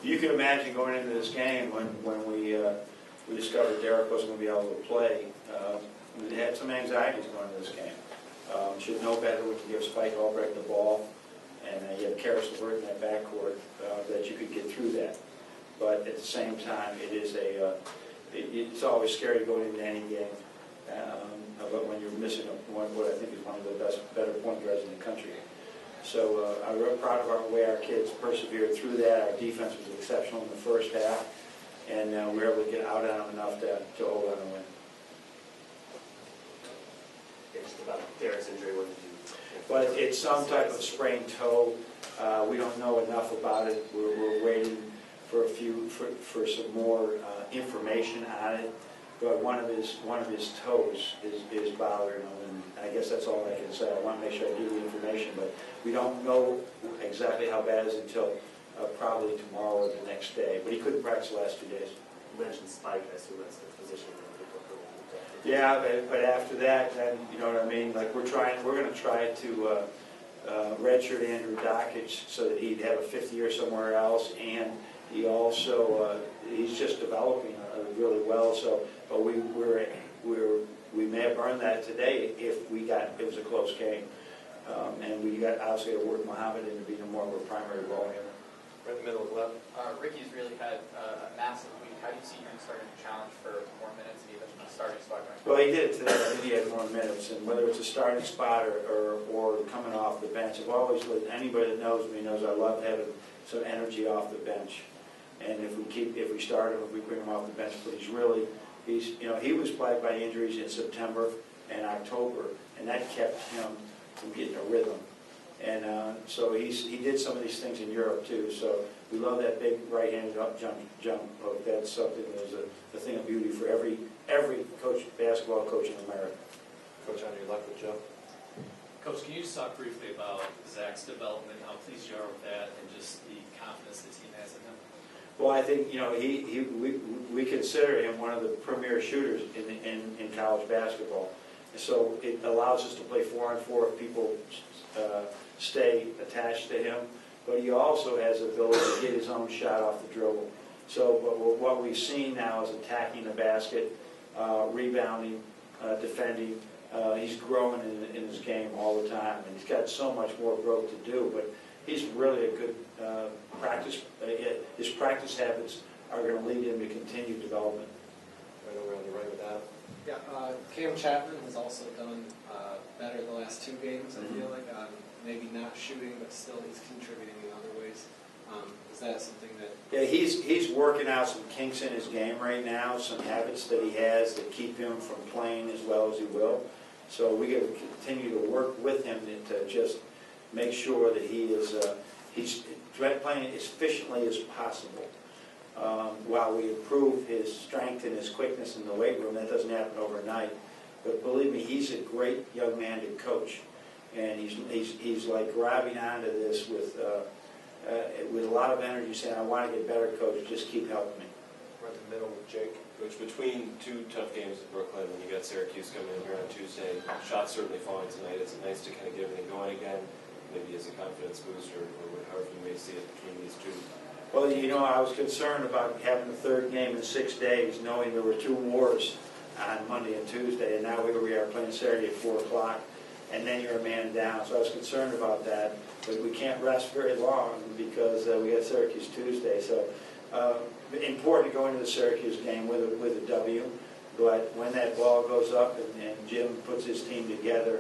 You can imagine going into this game when we discovered Derek wasn't going to be able to play. We had some anxieties going into this game. Should know better when you give Spike Albrecht the ball, and you have Karis LeVert in that backcourt, that you could get through that. But at the same time, it is it's always scary going into any game. But when you're missing what I think is one of the better point guards in the country. So I'm real proud of the way our kids persevered through that. Our defense was exceptional in the first half, and we were able to get out on them enough to hold on and win. Just about Derek's injury, what did you? But it's some type of sprained toe. We don't know enough about it. We're waiting for some more information on it. But one of his toes is bothering him, and I guess that's all I can say. I want to make sure I give you the information, but we don't know exactly how bad it is until probably tomorrow or the next day. But he couldn't practice the last 2 days. You mentioned Spike, I assume that's the position that people could. Yeah, but after that, then you know what I mean. Like we're going to try to redshirt Andrew Dockage so that he'd have a fifth year somewhere else, and he also he's just developing really well. So, but we may have earned that today if it was a close game, and we got obviously to work Muhammad into being more of a primary ball handler. Right in the middle of the left. Ricky's really had a massive week. How do you see him starting to challenge for more minutes and even a starting spot? Well, he did it today. I think he had more minutes, and whether it's a starting spot or coming off the bench, I've always lived. Anybody that knows me knows I love having some energy off the bench. And if we start him, if we bring him off the bench, but he was plagued by injuries in September and October, and that kept him from getting a rhythm. And so he did some of these things in Europe too. So we love that big right-handed up jump hook. That's something that's a thing of beauty for every basketball coach in America. Coach, on your left with Joe. Coach, can you just talk briefly about Zach's development, how pleased you are with that, and just the confidence the team has in him? Well, I think we consider him one of the premier shooters in college basketball. So it allows us to play 4-on-4 if people stay attached to him. But he also has the ability to get his own shot off the dribble. So what we've seen now is attacking the basket, rebounding, defending. He's growing in his game all the time, and he's got so much more growth to do. But he's really a good practice. His practice habits are going to lead him to continued development. Right over on the right with Adam. Yeah, Cam Chapman has also done better the last 2 games, I feel like. Maybe not shooting, but still he's contributing in other ways. Is that something that... Yeah, he's working out some kinks in his game right now, some habits that he has that keep him from playing as well as he will. So we got to continue to work with him to just make sure that he's playing as efficiently as possible. While we improve his strength and his quickness in the weight room, that doesn't happen overnight. But believe me, he's a great young man to coach, and he's like grabbing onto this with a lot of energy, saying, "I want to get better, coach. Just keep helping me." Right in the middle with Jake. Coach, between 2 tough games in Brooklyn, when you got Syracuse coming in here on Tuesday, shots certainly falling tonight. It's nice to kind of get everything going again, maybe as a confidence booster, or however you may see it between these two. Well, I was concerned about having the 3rd game in 6 days, knowing there were 2 wars on Monday and Tuesday, and now here we are playing Saturday at 4 o'clock, and then you're a man down. So I was concerned about that, but we can't rest very long because we got Syracuse Tuesday. So important to go into the Syracuse game with a W, but when that ball goes up and Jim puts his team together,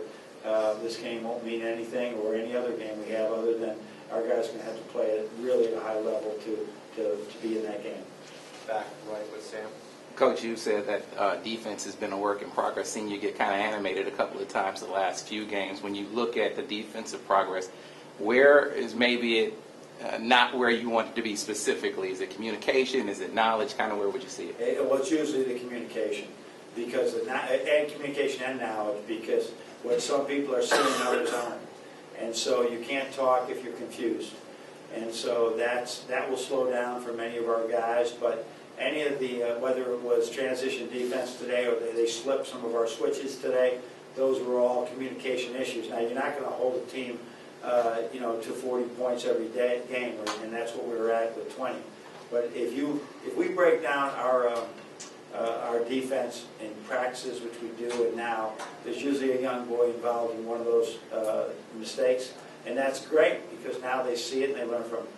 this game won't mean anything or any other game we have other than our guys are going to have to play at really a high level to be in that game. Back right with Sam. Coach, you said that defense has been a work in progress. Seen you get kind of animated a couple of times the last few games. When you look at the defensive progress, where is maybe it not where you want it to be specifically? Is it communication? Is it knowledge? Kind of where would you see it? Well, it's usually the communication, because and communication and knowledge, because what some people are seeing, others aren't. And so you can't talk if you're confused. And so that will slow down for many of our guys. But any of the, whether it was transition defense today or they slipped some of our switches today, those were all communication issues. Now, you're not going to hold a team to 40 points every game, and that's what we were at with 20. But if we break down our defense in practices, which we do, and now, there's usually a young boy involved in one of those mistakes, and that's great, because now they see it and they learn from it.